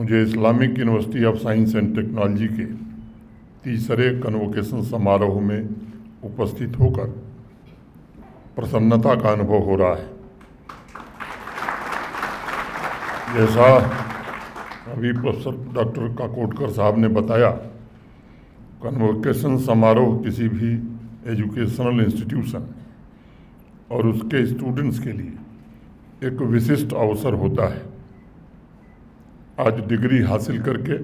मुझे Islamic university of science and technology के तीसरे कन्वोकेशन समारोह में उपस्थित होकर प्रसन्नता का अनुभव हो रहा है। जैसा अभी प्रोफेसर डॉक्टर काकोडकर साहब ने बताया, कन्वोकेशन समारोह किसी भी एजुकेशनल इंस्टीट्यूशन और उसके स्टूडेंट्स के लिए एक विशिष्ट अवसर होता है। आज डिग्री हासिल करके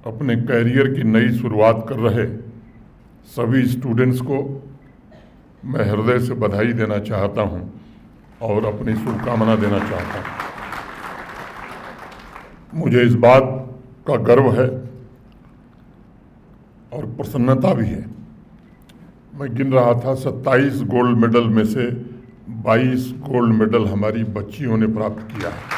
अपने कैरियर की नई शुरुआत कर रहे सभी स्टूडेंट्स को मैं हृदय से बधाई देना चाहता हूं और अपनी शुभकामना देना चाहता हूं। मुझे इस बात का गर्व है और प्रसन्नता भी है। मैं गिन रहा था, 27 गोल्ड मेडल में से 22 गोल्ड मेडल हमारी बच्चियों ने प्राप्त किया है।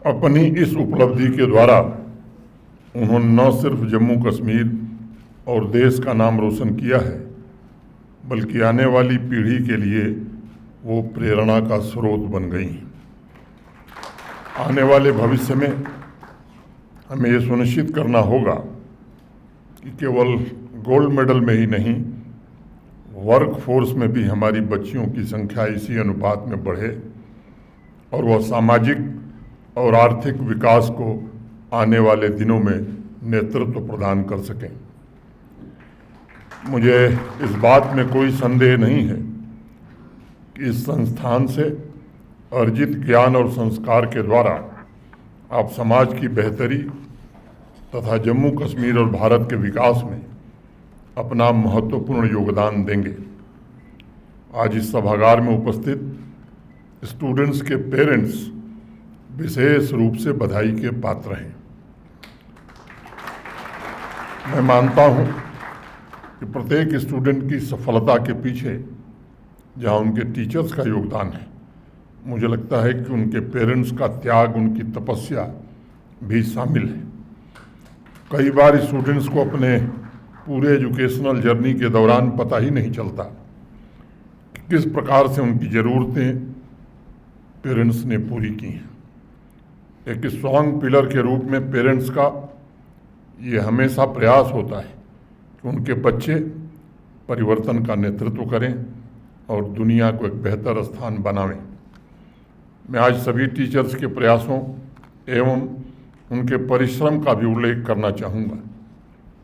अपनी इस उपलब्धि के द्वारा उन्होंने न सिर्फ जम्मू कश्मीर और देश का नाम रोशन किया है, बल्कि आने वाली पीढ़ी के लिए वो प्रेरणा का स्रोत बन गई। आने वाले भविष्य में हमें ये सुनिश्चित करना होगा कि केवल गोल्ड मेडल में ही नहीं, वर्क फोर्स में भी हमारी बच्चियों की संख्या इसी अनुपात में बढ़े और वह सामाजिक और आर्थिक विकास को आने वाले दिनों में नेतृत्व प्रदान कर सकें। मुझे इस बात में कोई संदेह नहीं है कि इस संस्थान से अर्जित ज्ञान और संस्कार के द्वारा आप समाज की बेहतरी तथा जम्मू कश्मीर और भारत के विकास में अपना महत्वपूर्ण योगदान देंगे। आज इस सभागार में उपस्थित स्टूडेंट्स के पेरेंट्स विशेष रूप से बधाई के पात्र हैं। मैं मानता हूं कि प्रत्येक स्टूडेंट की सफलता के पीछे जहां उनके टीचर्स का योगदान है, मुझे लगता है कि उनके पेरेंट्स का त्याग, उनकी तपस्या भी शामिल है। कई बार स्टूडेंट्स को अपने पूरे एजुकेशनल जर्नी के दौरान पता ही नहीं चलता कि किस प्रकार से उनकी ज़रूरतें पेरेंट्स ने पूरी की हैं। एक स्ट्रॉन्ग पिलर के रूप में पेरेंट्स का ये हमेशा प्रयास होता है कि उनके बच्चे परिवर्तन का नेतृत्व करें और दुनिया को एक बेहतर स्थान बनावें। मैं आज सभी टीचर्स के प्रयासों एवं उनके परिश्रम का भी उल्लेख करना चाहूँगा।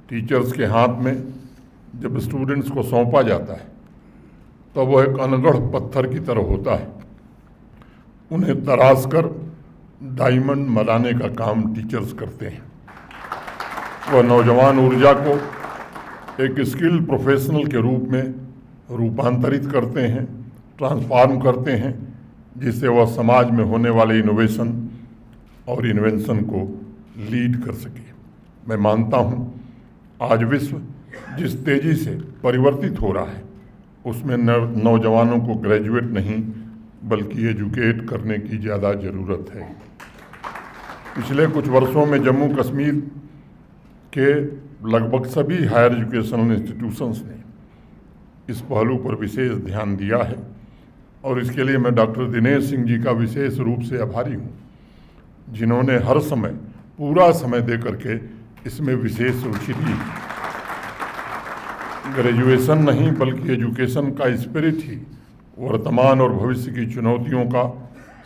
टीचर्स के हाथ में जब स्टूडेंट्स को सौंपा जाता है तो वह एक अनगढ़ पत्थर की तरह होता है। उन्हें तराश कर डायमंड बनाने का काम टीचर्स करते हैं। वह नौजवान ऊर्जा को एक स्किल्ड प्रोफेशनल के रूप में रूपांतरित करते हैं, ट्रांसफॉर्म करते हैं, जिससे वह समाज में होने वाले इनोवेशन और इन्वेंशन को लीड कर सके। मैं मानता हूं आज विश्व जिस तेजी से परिवर्तित हो रहा है, उसमें नौजवानों को ग्रेजुएट नहीं बल्कि एजुकेट करने की ज़्यादा ज़रूरत है। पिछले कुछ वर्षों में जम्मू कश्मीर के लगभग सभी हायर एजुकेशनल इंस्टीट्यूशंस ने इस पहलू पर विशेष ध्यान दिया है और इसके लिए मैं डॉक्टर दिनेश सिंह जी का विशेष रूप से आभारी हूँ, जिन्होंने हर समय पूरा समय दे करके इसमें विशेष रुचि ली। ग्रेजुएशन नहीं बल्कि एजुकेशन का स्पिरिट ही वर्तमान और भविष्य की चुनौतियों का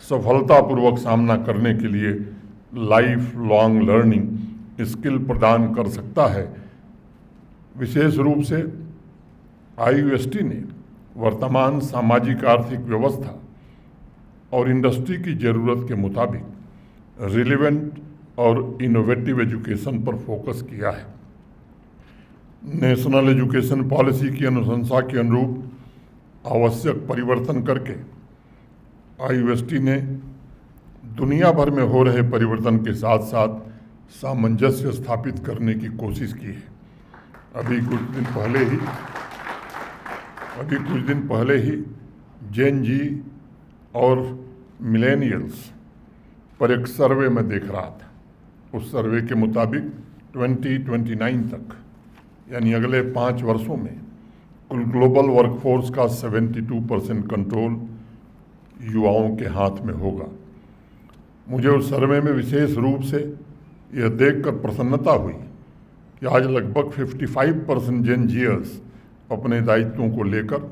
सफलतापूर्वक सामना करने के लिए लाइफ लॉन्ग लर्निंग स्किल प्रदान कर सकता है। विशेष रूप से IUST ने वर्तमान सामाजिक आर्थिक व्यवस्था और इंडस्ट्री की ज़रूरत के मुताबिक रिलेवेंट और इनोवेटिव एजुकेशन पर फोकस किया है। नेशनल एजुकेशन पॉलिसी की अनुशंसा के अनुरूप आवश्यक परिवर्तन करके IUST ने दुनिया भर में हो रहे परिवर्तन के साथ साथ सामंजस्य स्थापित करने की कोशिश की है। अभी कुछ दिन पहले ही जेन जी और मिलेनियल्स पर एक सर्वे में देख रहा था। उस सर्वे के मुताबिक 2029 तक यानी अगले 5 वर्षों में कुल ग्लोबल वर्कफोर्स का 72% कंट्रोल युवाओं के हाथ में होगा। मुझे उस सर्वे में विशेष रूप से यह देखकर प्रसन्नता हुई कि आज लगभग 55% जेन जीयर्स अपने दायित्वों को लेकर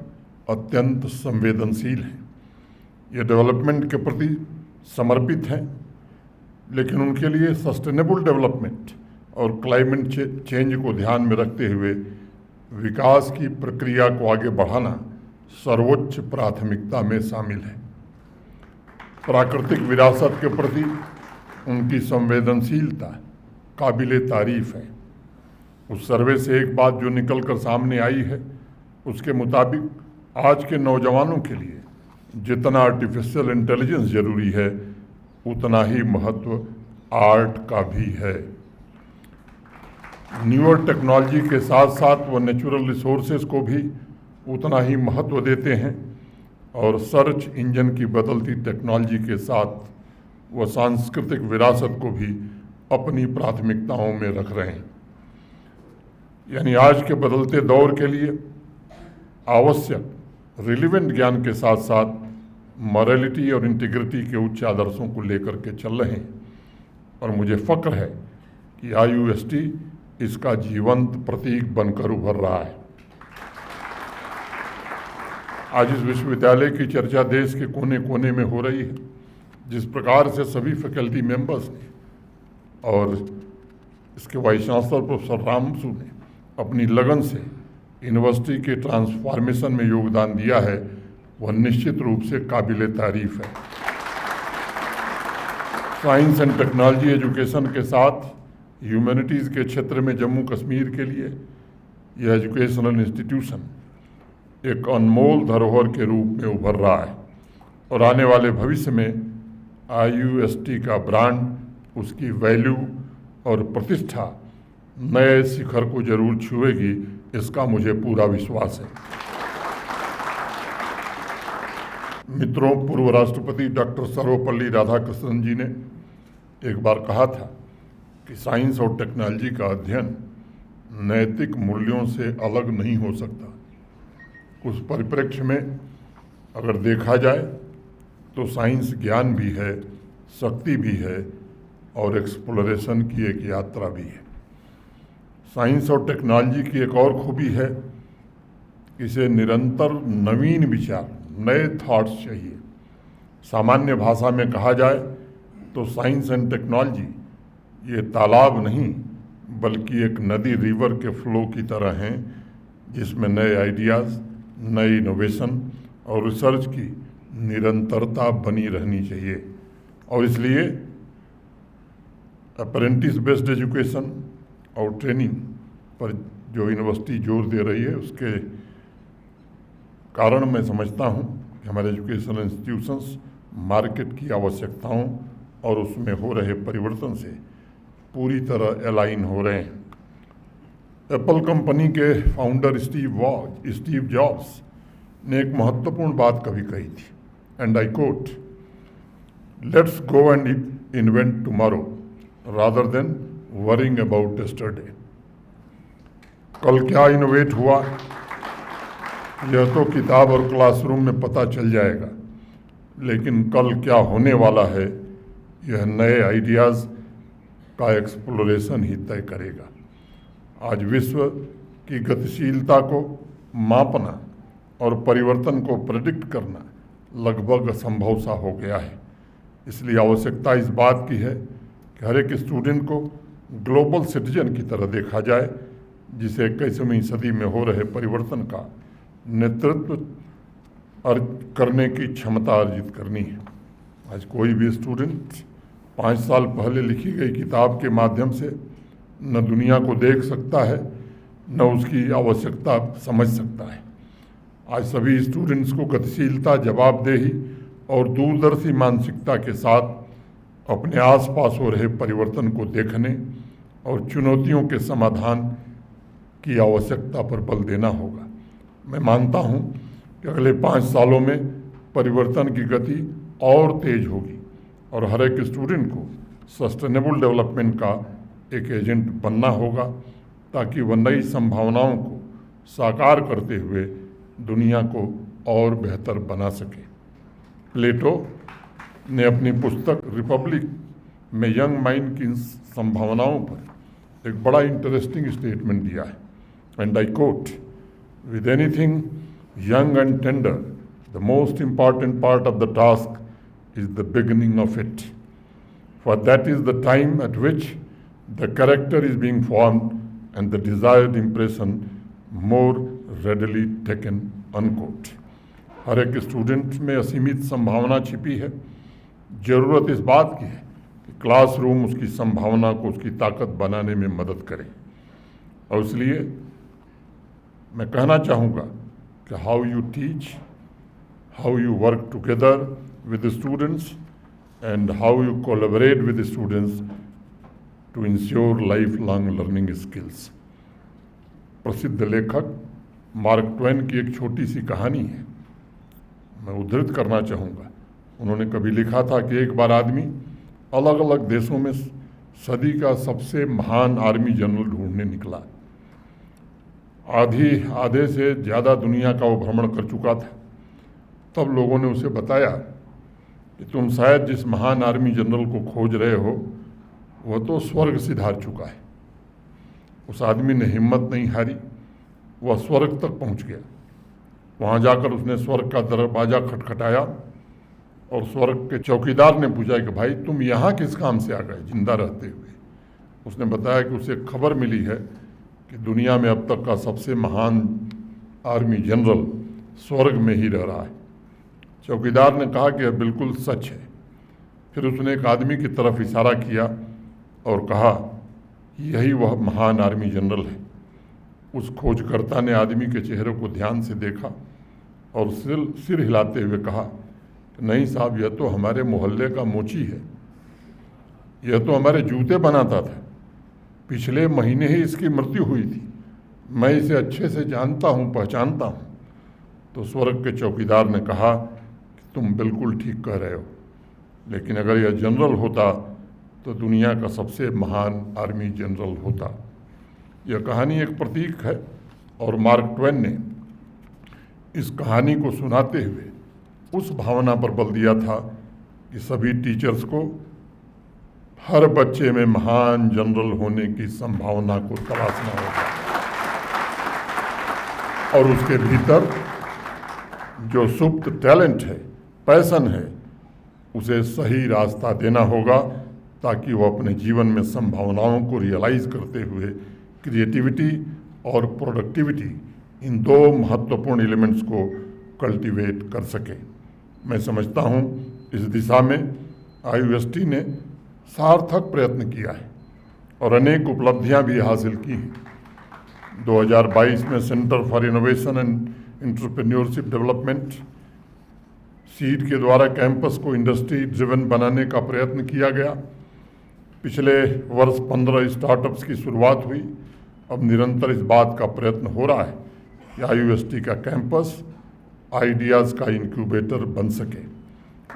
अत्यंत संवेदनशील हैं। ये डेवलपमेंट के प्रति समर्पित हैं, लेकिन उनके लिए सस्टेनेबल डेवलपमेंट और क्लाइमेट चेंज को ध्यान में रखते हुए विकास की प्रक्रिया को आगे बढ़ाना सर्वोच्च प्राथमिकता में शामिल है। प्राकृतिक विरासत के प्रति उनकी संवेदनशीलता काबिले तारीफ है। उस सर्वे से एक बात जो निकल कर सामने आई है, उसके मुताबिक आज के नौजवानों के लिए जितना आर्टिफिशियल इंटेलिजेंस जरूरी है, उतना ही महत्व आर्ट का भी है। न्यूअर टेक्नोलॉजी के साथ साथ वो नेचुरल रिसोर्सेज को भी उतना ही महत्व देते हैं और सर्च इंजन की बदलती टेक्नोलॉजी के साथ वो सांस्कृतिक विरासत को भी अपनी प्राथमिकताओं में रख रहे हैं। यानी आज के बदलते दौर के लिए आवश्यक रिलेवेंट ज्ञान के साथ साथ मॉरलिटी और इंटीग्रिटी के उच्च आदर्शों को लेकर के चल रहे हैं और मुझे फक्र है कि IUST इसका जीवंत प्रतीक बनकर उभर रहा है। आज इस विश्वविद्यालय की चर्चा देश के कोने कोने में हो रही है। जिस प्रकार से सभी फैकल्टी मेंबर्स ने और इसके वाइस चांसलर प्रोफेसर रामसू ने अपनी लगन से यूनिवर्सिटी के ट्रांसफॉर्मेशन में योगदान दिया है, वह निश्चित रूप से काबिले तारीफ है। साइंस एंड टेक्नोलॉजी एजुकेशन के साथ ह्यूमैनिटीज़ के क्षेत्र में जम्मू कश्मीर के लिए यह एजुकेशनल इंस्टीट्यूशन एक अनमोल धरोहर के रूप में उभर रहा है और आने वाले भविष्य में IUST का ब्रांड, उसकी वैल्यू और प्रतिष्ठा नए शिखर को जरूर छुएगी, इसका मुझे पूरा विश्वास है। मित्रों, पूर्व राष्ट्रपति डॉक्टर सर्वपल्ली राधाकृष्णन जी ने एक बार कहा था कि साइंस और टेक्नोलॉजी का अध्ययन नैतिक मूल्यों से अलग नहीं हो सकता। उस परिप्रेक्ष्य में अगर देखा जाए तो साइंस ज्ञान भी है, शक्ति भी है और एक्सप्लोरेशन की एक यात्रा भी है। साइंस और टेक्नोलॉजी की एक और खूबी है, इसे निरंतर नवीन विचार, नए थॉट्स चाहिए। सामान्य भाषा में कहा जाए तो साइंस एंड टेक्नोलॉजी ये तालाब नहीं बल्कि एक नदी, रिवर के फ्लो की तरह हैं, जिसमें नए आइडियाज़, नई इनोवेशन और रिसर्च की निरंतरता बनी रहनी चाहिए। और इसलिए अप्रेंटिस बेस्ड एजुकेशन और ट्रेनिंग पर जो यूनिवर्सिटी जोर दे रही है, उसके कारण मैं समझता हूँ कि हमारे एजुकेशनल इंस्टीट्यूशंस मार्केट की आवश्यकताओं और उसमें हो रहे परिवर्तन से पूरी तरह अलाइन हो रहे हैं। एप्पल कंपनी के फाउंडर स्टीव जॉब्स ने एक महत्वपूर्ण बात कभी कही थी, and I coat, let's go and invent tomorrow rather than worrying about yesterday. कल क्या इनोवेट हुआ यह तो किताब और क्लासरूम में पता चल जाएगा, लेकिन कल क्या होने वाला है यह नए आइडियाज़ का एक्सप्लोरेशन ही तय करेगा। आज विश्व की गतिशीलता को मापना और परिवर्तन को प्रेडिक्ट करना लगभग असंभव सा हो गया है। इसलिए आवश्यकता इस बात की है कि हर एक स्टूडेंट को ग्लोबल सिटीजन की तरह देखा जाए, जिसे 21वीं सदी में हो रहे परिवर्तन का नेतृत्व करने की क्षमता अर्जित करनी है। आज कोई भी स्टूडेंट 5 साल पहले लिखी गई किताब के माध्यम से न दुनिया को देख सकता है, न उसकी आवश्यकता समझ सकता है। आज सभी स्टूडेंट्स को गतिशीलता, जवाबदेही और दूरदर्शी मानसिकता के साथ अपने आसपास हो रहे परिवर्तन को देखने और चुनौतियों के समाधान की आवश्यकता पर बल देना होगा। मैं मानता हूं कि अगले 5 सालों में परिवर्तन की गति और तेज होगी और हर एक स्टूडेंट को सस्टेनेबल डेवलपमेंट का एक एजेंट बनना होगा, ताकि वह नई संभावनाओं को साकार करते हुए दुनिया को और बेहतर बना सके। प्लेटो ने अपनी पुस्तक रिपब्लिक में यंग माइंड की संभावनाओं पर एक बड़ा इंटरेस्टिंग स्टेटमेंट दिया है, and I quote, with anything young and tender the most important part of the task is the beginning of it, for that is the time at which the character is being formed and the desired impression more readily taken, unquote. हर एक student में असीमित संभावना छिपी है। ज़रूरत इस बात की है कि क्लासरूम उसकी संभावना को उसकी ताकत बनाने में मदद करे। और इसलिए मैं कहना चाहूँगा कि how you teach, how you work together with students and how you collaborate with students to ensure lifelong learning skills. प्रसिद्ध लेखक मार्क ट्वेन की एक छोटी सी कहानी है, मैं उद्धृत करना चाहूँगा। उन्होंने कभी लिखा था कि एक बार आदमी अलग अलग देशों में सदी का सबसे महान आर्मी जनरल ढूंढने निकला। आधे से ज़्यादा दुनिया का वो भ्रमण कर चुका था। तब लोगों ने उसे बताया कि तुम शायद जिस महान आर्मी जनरल को खोज रहे हो वह तो स्वर्ग सिधार चुका है। उस आदमी ने हिम्मत नहीं हारी, वह स्वर्ग तक पहुंच गया। वहाँ जाकर उसने स्वर्ग का दरवाज़ा खटखटाया और स्वर्ग के चौकीदार ने पूछा कि भाई तुम यहाँ किस काम से आ गए जिंदा रहते हुए। उसने बताया कि उसे खबर मिली है कि दुनिया में अब तक का सबसे महान आर्मी जनरल स्वर्ग में ही रह रहा है। चौकीदार ने कहा कि यह बिल्कुल सच है। फिर उसने एक आदमी की तरफ इशारा किया और कहा यही वह महान आर्मी जनरल है। उस खोजकर्ता ने आदमी के चेहरे को ध्यान से देखा और सिर हिलाते हुए कहा, नहीं साहब, यह तो हमारे मोहल्ले का मोची है, यह तो हमारे जूते बनाता था, पिछले महीने ही इसकी मृत्यु हुई थी, मैं इसे अच्छे से जानता हूँ, पहचानता हूँ। तो स्वर्ग के चौकीदार ने कहा कि तुम बिल्कुल ठीक कह रहे हो, लेकिन अगर यह जनरल होता तो दुनिया का सबसे महान आर्मी जनरल होता। यह कहानी एक प्रतीक है और मार्क ट्वेन ने इस कहानी को सुनाते हुए उस भावना पर बल दिया था कि सभी टीचर्स को हर बच्चे में महान जनरल होने की संभावना को तलाशना होगा और उसके भीतर जो सुप्त टैलेंट है, पैशन है, उसे सही रास्ता देना होगा ताकि वो अपने जीवन में संभावनाओं को रियलाइज करते हुए क्रिएटिविटी और प्रोडक्टिविटी, इन दो महत्वपूर्ण एलिमेंट्स को कल्टीवेट कर सके। मैं समझता हूँ इस दिशा में IUST ने सार्थक प्रयत्न किया है और अनेक उपलब्धियाँ भी हासिल की हैं। 2022 में centre for innovation and entrepreneurship development seed के द्वारा कैंपस को इंडस्ट्री ड्रिवन बनाने का प्रयत्न किया गया। पिछले वर्ष 15 स्टार्टअप्स की शुरुआत हुई। अब निरंतर इस बात का प्रयत्न हो रहा है कि IUST का कैंपस आइडियाज़ का इंक्यूबेटर बन सके।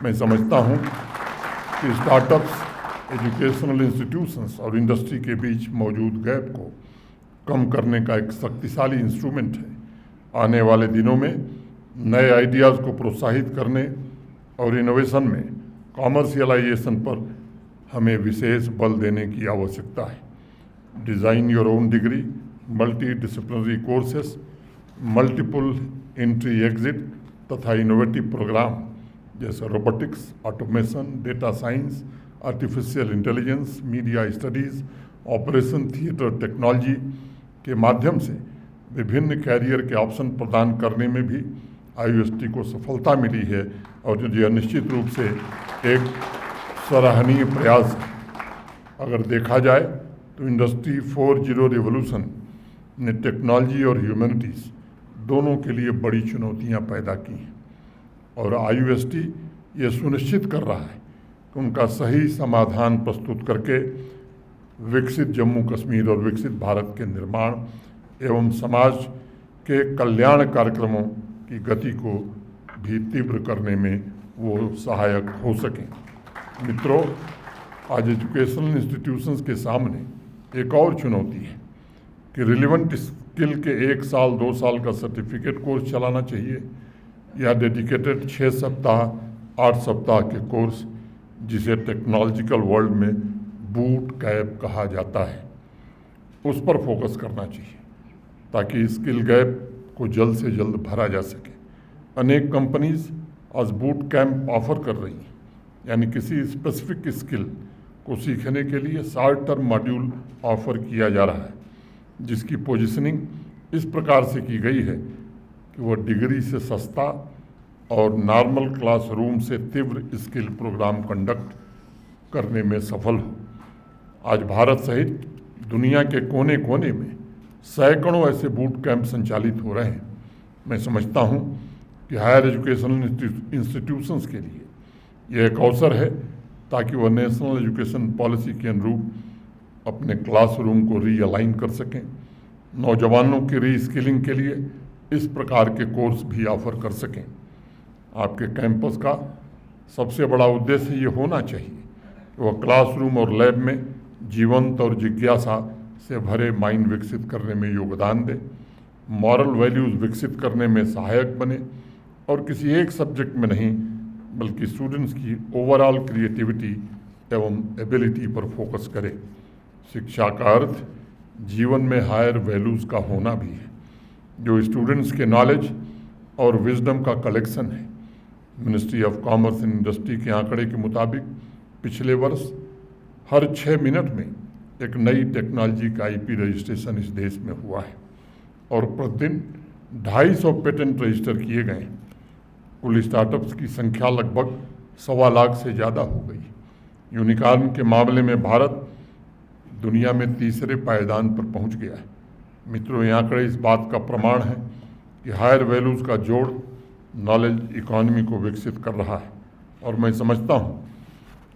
मैं समझता हूँ कि स्टार्टअप्स, एजुकेशनल इंस्टीट्यूशंस और इंडस्ट्री के बीच मौजूद गैप को कम करने का एक शक्तिशाली इंस्ट्रूमेंट है। आने वाले दिनों में नए आइडियाज़ को प्रोत्साहित करने और इनोवेशन में कॉमर्शियलाइजेशन पर हमें विशेष बल देने की आवश्यकता है। Design your own degree, multi disciplinary courses, multiple entry exit तथा इनोवेटिव प्रोग्राम जैसे robotics, automation, data science, artificial intelligence, media studies, operation theatre technology के माध्यम से विभिन्न कैरियर के ऑप्शन प्रदान करने में भी IUST को सफलता मिली है और यह निश्चित रूप से एक सराहनीय प्रयास है। अगर देखा जाए तो इंडस्ट्री 4.0 रिवोल्यूशन ने टेक्नोलॉजी और ह्यूमैनिटीज़ दोनों के लिए बड़ी चुनौतियां पैदा की हैं और IUST ये सुनिश्चित कर रहा है कि उनका सही समाधान प्रस्तुत करके विकसित जम्मू कश्मीर और विकसित भारत के निर्माण एवं समाज के कल्याण कार्यक्रमों की गति को भी तीव्र करने में वो सहायक हो सकें। मित्रों, आज एजुकेशनल इंस्टीट्यूशंस के सामने एक और चुनौती है कि रिलेवेंट स्किल के 1 साल 2 साल का सर्टिफिकेट कोर्स चलाना चाहिए या डेडिकेटेड 6 सप्ताह 8 सप्ताह के कोर्स, जिसे टेक्नोलॉजिकल वर्ल्ड में बूट कैंप कहा जाता है, उस पर फोकस करना चाहिए ताकि स्किल गैप को जल्द से जल्द भरा जा सके। अनेक कंपनीज आज बूट कैंप ऑफर कर रही हैं, यानी किसी स्पेसिफिक स्किल को सीखने के लिए शॉर्ट टर्म मॉड्यूल ऑफर किया जा रहा है, जिसकी पोजीशनिंग इस प्रकार से की गई है कि वह डिग्री से सस्ता और नॉर्मल क्लासरूम से तीव्र स्किल प्रोग्राम कंडक्ट करने में सफल हो। आज भारत सहित दुनिया के कोने कोने में सैकड़ों ऐसे बूट कैंप संचालित हो रहे हैं। मैं समझता हूं कि हायर एजुकेशनल इंस्टीट्यूशंस के लिए यह एक अवसर है ताकि वह नेशनल एजुकेशन पॉलिसी के अनुरूप अपने क्लासरूम को रीअलाइन कर सकें। नौजवानों की रीस्किलिंग के लिए इस प्रकार के कोर्स भी ऑफर कर सकें। आपके कैंपस का सबसे बड़ा उद्देश्य ये होना चाहिए कि वह क्लासरूम और लैब में जीवंत और जिज्ञासा से भरे माइंड विकसित करने में योगदान दे, मॉरल वैल्यूज़ विकसित करने में सहायक बने और किसी एक सब्जेक्ट में नहीं बल्कि स्टूडेंट्स की ओवरऑल क्रिएटिविटी एवं एबिलिटी पर फोकस करे। शिक्षा का अर्थ जीवन में हायर वैल्यूज़ का होना भी है, जो स्टूडेंट्स के नॉलेज और विजडम का कलेक्शन है। Ministry of commerce and industry के आंकड़े के मुताबिक पिछले वर्ष हर 6 मिनट में एक नई टेक्नोलॉजी का आईपी रजिस्ट्रेशन इस देश में हुआ है और प्रतिदिन 250 पेटेंट रजिस्टर किए गए हैं। कुल स्टार्टअप्स की संख्या लगभग 1.25 लाख से ज़्यादा हो गई। यूनिकॉर्न के मामले में भारत दुनिया में तीसरे पायदान पर पहुंच गया है। मित्रों, ये आंकड़े इस बात का प्रमाण है कि हायर वैल्यूज़ का जोड़ नॉलेज इकॉनमी को विकसित कर रहा है और मैं समझता हूँ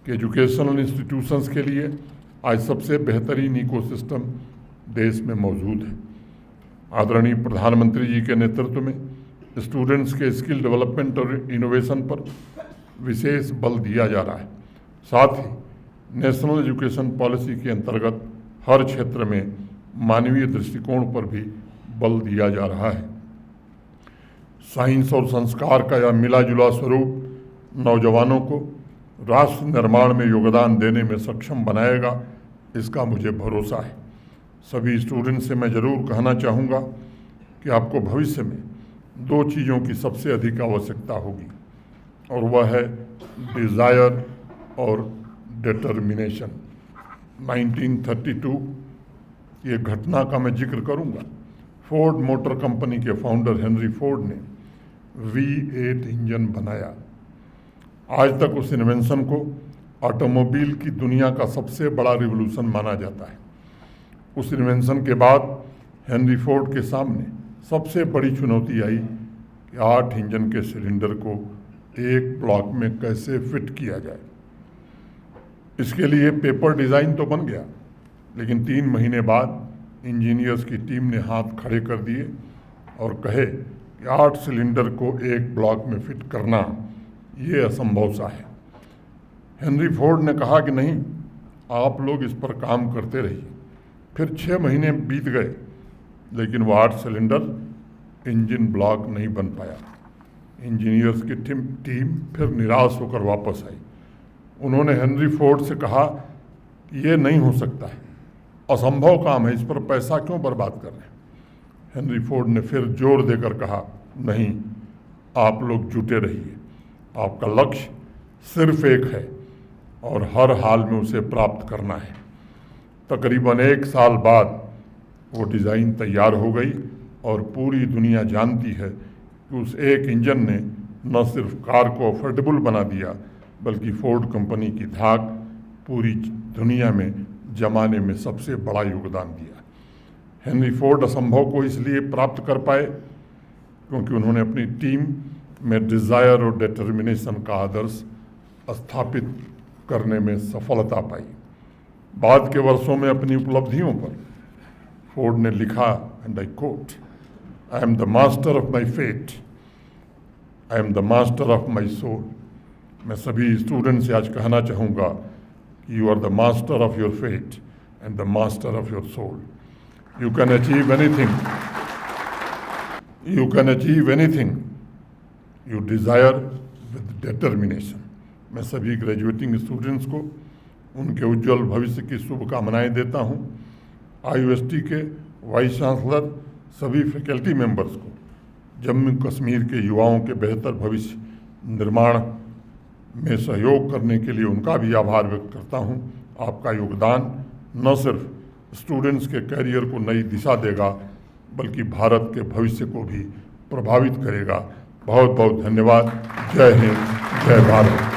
कि एजुकेशनल इंस्टीट्यूशंस के लिए आज सबसे बेहतरीन इकोसिस्टम देश में मौजूद है। आदरणीय प्रधानमंत्री जी के नेतृत्व में स्टूडेंट्स के स्किल डेवलपमेंट और इनोवेशन पर विशेष बल दिया जा रहा है। साथ ही नेशनल एजुकेशन पॉलिसी के अंतर्गत हर क्षेत्र में मानवीय दृष्टिकोण पर भी बल दिया जा रहा है। साइंस और संस्कार का यह मिला जुला स्वरूप नौजवानों को राष्ट्र निर्माण में योगदान देने में सक्षम बनाएगा, इसका मुझे भरोसा है। सभी स्टूडेंट्स से मैं ज़रूर कहना चाहूँगा कि आपको भविष्य में 2 चीज़ों की सबसे अधिक आवश्यकता होगी और वह है डिज़ायर और डिटर्मिनेशन। 1932 ये घटना का मैं जिक्र करूँगा। फोर्ड मोटर कंपनी के फाउंडर हेनरी फोर्ड ने V8 इंजन बनाया। आज तक उस इन्वेंशन को ऑटोमोबाइल की दुनिया का सबसे बड़ा रिवोल्यूशन माना जाता है। उस इन्वेंशन के बाद हेनरी फोर्ड के सामने सबसे बड़ी चुनौती आई कि 8 इंजन के सिलेंडर को एक ब्लॉक में कैसे फिट किया जाए। इसके लिए पेपर डिज़ाइन तो बन गया, लेकिन 3 महीने बाद इंजीनियर्स की टीम ने हाथ खड़े कर दिए और कहे कि 8 सिलेंडर को एक ब्लॉक में फिट करना ये असंभव सा है। हेनरी फोर्ड ने कहा कि नहीं, आप लोग इस पर काम करते रहिए। फिर 6 महीने बीत गए, लेकिन वो 8 सिलेंडर इंजन ब्लॉक नहीं बन पाया। इंजीनियर्स की टीम फिर निराश होकर वापस आई। उन्होंने हेनरी फोर्ड से कहा कि ये नहीं हो सकता है, असंभव काम है, इस पर पैसा क्यों बर्बाद कर रहे हैं। हेनरी फोर्ड ने फिर जोर देकर कहा, नहीं, आप लोग जुटे रहिए, आपका लक्ष्य सिर्फ एक है और हर हाल में उसे प्राप्त करना है। तकरीबन 1 साल बाद वो डिज़ाइन तैयार हो गई और पूरी दुनिया जानती है कि उस एक इंजन ने न सिर्फ कार को अफोर्डेबल बना दिया, बल्कि फोर्ड कंपनी की धाक पूरी दुनिया में जमाने में सबसे बड़ा योगदान दिया। हेनरी फोर्ड असंभव को इसलिए प्राप्त कर पाए क्योंकि उन्होंने अपनी टीम में डिज़ायर और डिटर्मिनेशन का आदर्श स्थापित करने में सफलता पाई। बाद के वर्षों में अपनी उपलब्धियों पर फोर्ड ने लिखा, and I quote, I am the master of my fate, I am the master of my soul. मैं सभी स्टूडेंट से आज कहना चाहूँगा कि you are the master of your fate and the master of your soul. You can achieve anything, you can achieve anything you desire with determination. मैं सभी graduating students को उनके उज्जवल भविष्य की शुभकामनाएं देता हूं। IUST के वाइस चांसलर, सभी फैकल्टी मेंबर्स को जम्मू कश्मीर के युवाओं के बेहतर भविष्य निर्माण में सहयोग करने के लिए उनका भी आभार व्यक्त करता हूं। आपका योगदान न सिर्फ स्टूडेंट्स के करियर को नई दिशा देगा बल्कि भारत के भविष्य को भी प्रभावित करेगा। बहुत बहुत धन्यवाद। जय हिंद, जय भारत।